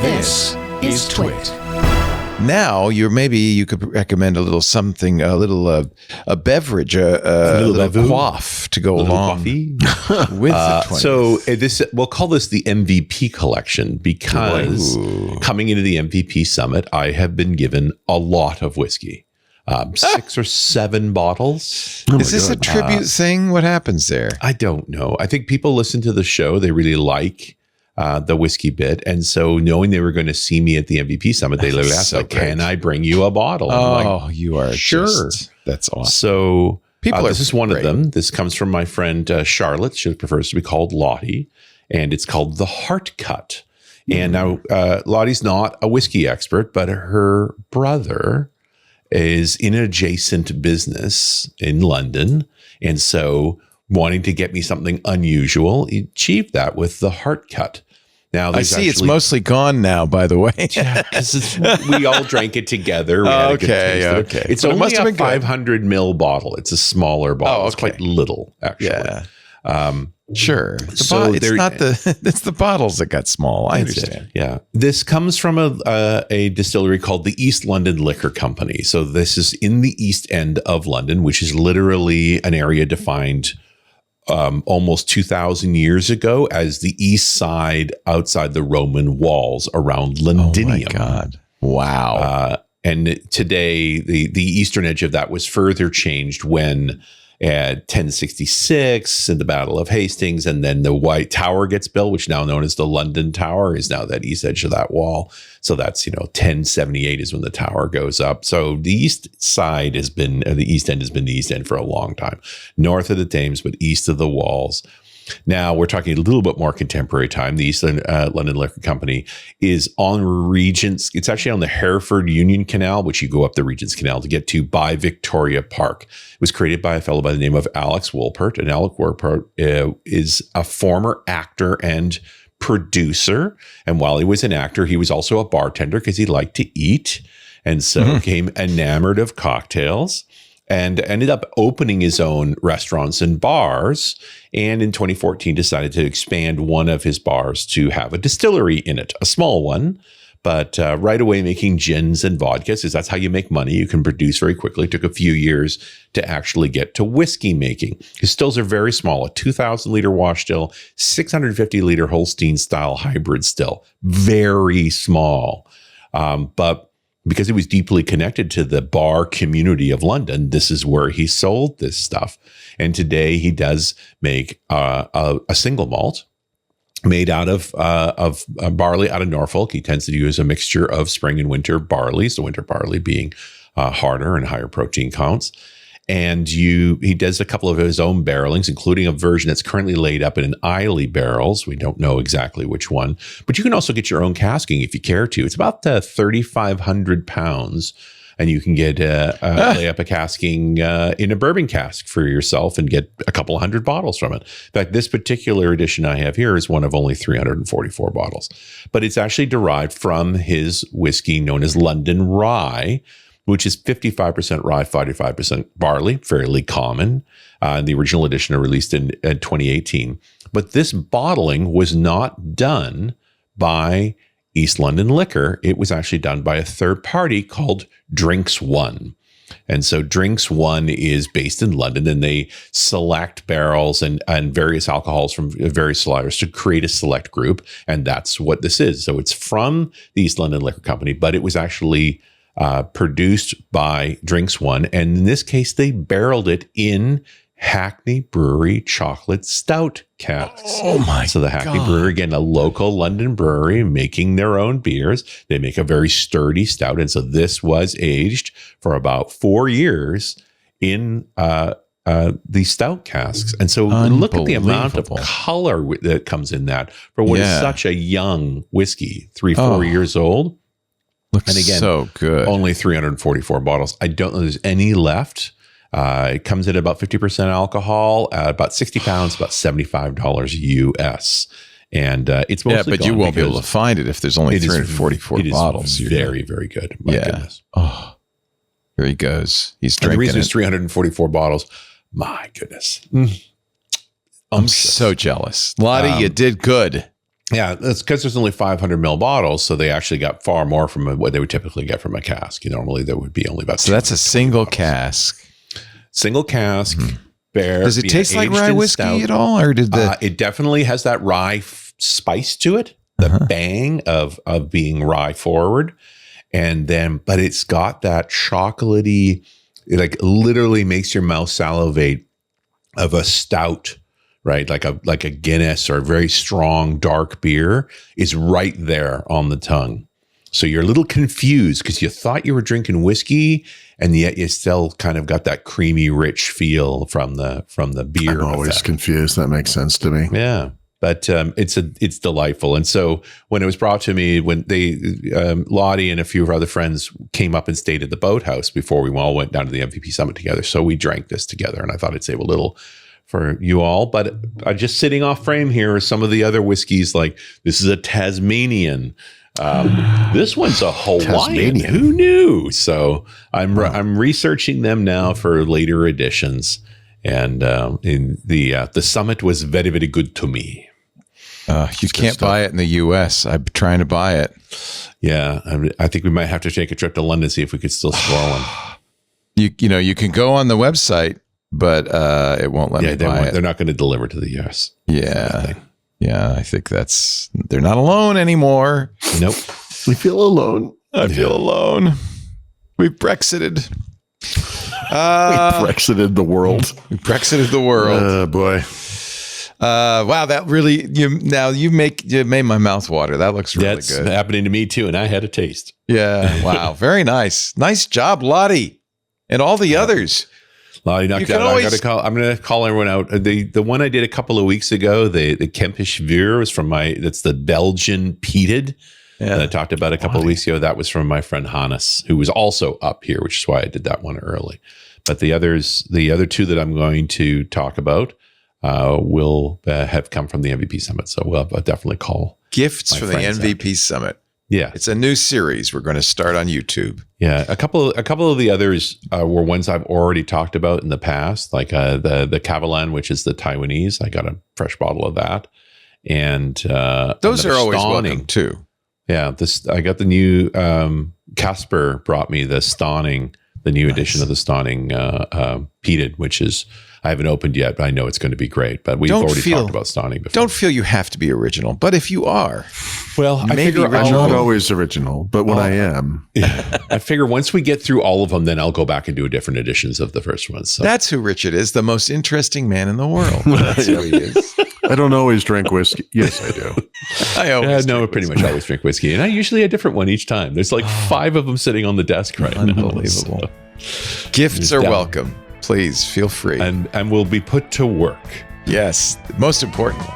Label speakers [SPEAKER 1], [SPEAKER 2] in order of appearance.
[SPEAKER 1] This is TWiT.
[SPEAKER 2] Now you could recommend a little something, a beverage, a little quaff to go along with the 20s.
[SPEAKER 3] So we'll call this the MVP collection because coming into the MVP summit, I have been given a lot of whiskey. 6 or 7 bottles.
[SPEAKER 2] Is this a tribute thing? What happens there?
[SPEAKER 3] I don't know. I think people listen to the show. They really like the whiskey bit. And so knowing they were going to see me at the MVP summit, they literally asked, can I bring you a bottle?
[SPEAKER 2] Oh, you are
[SPEAKER 3] sure.
[SPEAKER 2] That's awesome.
[SPEAKER 3] So this is one of them. This comes from my friend Charlotte. She prefers to be called Lottie. And it's called the Heart Cut. And now Lottie's not a whiskey expert, but her brother is in an adjacent business in London. And so wanting to get me something unusual, he achieved that with the Heart Cut. Now,
[SPEAKER 2] I see it's mostly gone now, by the way.
[SPEAKER 3] Yeah, because we all drank it together.
[SPEAKER 2] Okay.
[SPEAKER 3] It's only a 500 ml bottle. It's a smaller bottle. It's quite little, actually.
[SPEAKER 2] Yeah. Sure. It's the bottles that got small. I understand.
[SPEAKER 3] Yeah. This comes from a distillery called the East London Liquor Company. So this is in the East End of London, which is literally an area defined almost 2,000 years ago as the east side outside the Roman walls around Londinium.
[SPEAKER 2] Oh my God. Wow.
[SPEAKER 3] And today the eastern edge of that was further changed when at 1066 in the Battle of Hastings, and then the White Tower gets built, which now known as the London Tower, is now that east edge of that wall. So that's 1078 is when the tower goes up. So the east side has been the east end has been the east end for a long time, north of the Thames, but east of the walls. Now we're talking a little bit more contemporary time. The East London Liquor Company is on Regent's. It's actually on the Hereford Union Canal, which you go up the Regent's Canal to get to by Victoria Park. It was created by a fellow by the name of Alex Wolpert. And Alex Wolpert is a former actor and producer. And while he was an actor, he was also a bartender because he liked to eat. And so became enamored of cocktails. And ended up opening his own restaurants and bars. And in 2014, decided to expand one of his bars to have a distillery in it, a small one, but right away making gins and vodkas, because that's how you make money. You can produce very quickly. It took a few years to actually get to whiskey making. His stills are very small, a 2,000 liter wash still, 650 liter Holstein style hybrid still, very small. But because he was deeply connected to the bar community of London, this is where he sold this stuff. And today he does make a single malt made out of barley out of Norfolk. He tends to use a mixture of spring and winter barleys, the winter barley being harder and higher protein counts. And he does a couple of his own barrelings, including a version that's currently laid up in an Islay barrels. We don't know exactly which one, but you can also get your own casking if you care to. It's about 3,500 pounds, and you can get lay up a casking in a bourbon cask for yourself and get a couple hundred bottles from it. In fact, this particular edition I have here is one of only 344 bottles, but it's actually derived from his whiskey known as London Rye, which is 55% rye, 45% barley, fairly common. The original edition are released in 2018. But this bottling was not done by East London Liquor. It was actually done by a third party called DrinksOne. And so DrinksOne is based in London, and they select barrels and various alcohols from various suppliers to create a select group. And that's what this is. So it's from the East London Liquor Company, but it was actually produced by DrinksOne, and in this case, they barreled it in Hackney Brewery chocolate stout casks.
[SPEAKER 2] Oh my!
[SPEAKER 3] So the Hackney Brewery, again, a local London brewery making their own beers. They make a very sturdy stout, and so this was aged for about 4 years in the stout casks. And so look at the amount of color that comes in that for what is such a young whiskey, 3-4 years old.
[SPEAKER 2] Looks
[SPEAKER 3] and again,
[SPEAKER 2] so good.
[SPEAKER 3] Only 344 bottles. I don't know if there's any left. It comes in about 50% alcohol, about 60 pounds, about $75 US. And it's mostly
[SPEAKER 2] but you won't be able to find it if there's only 344 bottles.
[SPEAKER 3] It is very, very good. My goodness.
[SPEAKER 2] Oh, here he goes. He's drinking.
[SPEAKER 3] And the reason it's 344 bottles, my goodness.
[SPEAKER 2] I'm so jealous. Lottie, you did good.
[SPEAKER 3] Yeah, that's because there's only 500 ml bottles, so they actually got far more from what they would typically get from a cask. Normally there would be only about.
[SPEAKER 2] So that's a single cask.
[SPEAKER 3] Single cask. Bare.
[SPEAKER 2] Does it taste like rye whiskey at all, or did
[SPEAKER 3] it definitely has that rye spice to it, the bang of being rye forward, and then but it's got that chocolatey, like literally makes your mouth salivate of a stout. Right, like a Guinness or a very strong dark beer is right there on the tongue. So you're a little confused because you thought you were drinking whiskey, and yet you still kind of got that creamy, rich feel from the beer.
[SPEAKER 4] I'm always confused. That makes sense to me.
[SPEAKER 3] Yeah, but it's delightful. And so when it was brought to me, when they Lottie and a few of our other friends came up and stayed at the boathouse before we all went down to the MVP Summit together, so we drank this together, and I thought I'd save a little for you all, but just sitting off frame here are some of the other whiskeys. Like this is a Tasmanian. This one's a Hawaiian. Who knew? So I'm researching them now for later editions, and in the summit was very, very good to me.
[SPEAKER 2] You can't buy it in the U.S. I'm trying to buy it.
[SPEAKER 3] Yeah, I think we might have to take a trip to London, see if we could still score one.
[SPEAKER 2] You can go on the website, but it won't let me buy it.
[SPEAKER 3] They're not going to deliver to the US.
[SPEAKER 2] Yeah. Yeah, I think they're not alone anymore.
[SPEAKER 3] Nope.
[SPEAKER 4] We feel alone.
[SPEAKER 2] I feel alone. We've Brexited.
[SPEAKER 4] We Brexited the world.
[SPEAKER 2] We Brexited the world.
[SPEAKER 4] Oh, boy.
[SPEAKER 2] Wow, that really, you made my mouth water. That looks really
[SPEAKER 3] That's
[SPEAKER 2] good.
[SPEAKER 3] That's happening to me too, and I had a taste.
[SPEAKER 2] Yeah, wow, very nice. Nice job, Lottie, and all the others.
[SPEAKER 3] Lottie knocked out. I'm going to call everyone out. The one I did a couple of weeks ago, the Kempish Vuur was that's the Belgian peated that I talked about a couple of weeks ago. That was from my friend Hannes, who was also up here, which is why I did that one early. But the other two that I'm going to talk about will have come from the MVP Summit. So we'll definitely call
[SPEAKER 2] gifts for the MVP Summit.
[SPEAKER 3] Yeah,
[SPEAKER 2] it's a new series we're going to start on YouTube.
[SPEAKER 3] Yeah, a couple of the others were ones I've already talked about in the past, like the Kavalan, which is the Taiwanese. I got a fresh bottle of that, and
[SPEAKER 2] those are always welcome too.
[SPEAKER 3] Yeah, I got the new Casper brought me the Stauning, the new edition of the Stauning peated, which is. I haven't opened yet, but I know it's going to be great. But we've already talked about Stauning before.
[SPEAKER 2] Don't feel you have to be original, but if you are,
[SPEAKER 3] well, I figure
[SPEAKER 4] I'm not always original, but when I am,
[SPEAKER 3] I figure once we get through all of them, then I'll go back and do different editions of the first ones. So.
[SPEAKER 2] That's who Richard is, the most interesting man in the world. That's who he is.
[SPEAKER 4] I don't always drink whiskey. Yes, I do.
[SPEAKER 3] I pretty much always drink whiskey, and I usually a different one each time. There's like 5 of them sitting on the desk right now.
[SPEAKER 2] Unbelievable. So. Gifts are welcome. Please feel free.
[SPEAKER 3] And we'll be put to work.
[SPEAKER 2] Yes, most importantly.